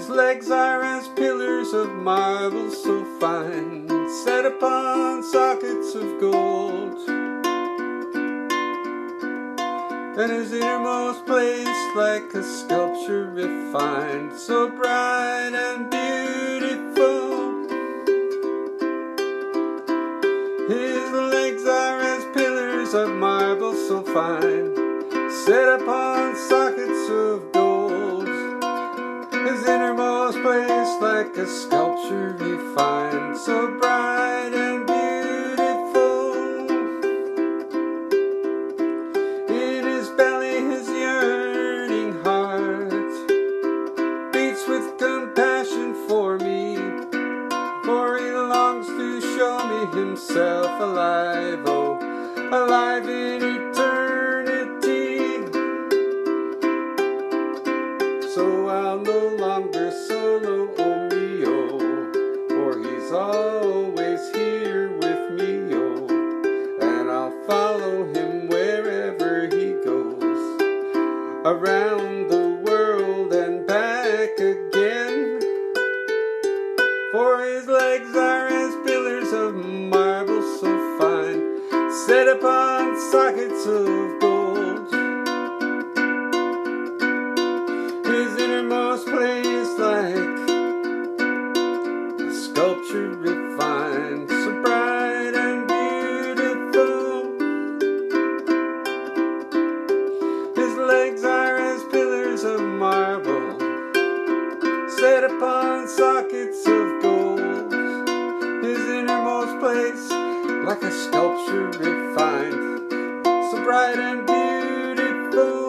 His legs are as pillars of marble so fine, set upon sockets of gold, and his innermost place like a sculpture refined, so bright and beautiful. His legs are as pillars of marble so fine, set upon sockets of gold, his innermost place like a sculpture refined, so bright and beautiful. In his belly his yearning heart beats with compassion for me, for he longs to show me himself alive, oh, alive in eternity. So I'll no longer solo, oh me, oh, for he's always here with me, oh, and I'll follow him wherever he goes, around the world and back again. For his legs are as pillars of marble so fine, set upon sockets of gold, his innermost place like a sculpture refined, so bright and beautiful. His legs are as pillars of marble, set upon sockets of gold, his innermost place like a sculpture refined, so bright and beautiful.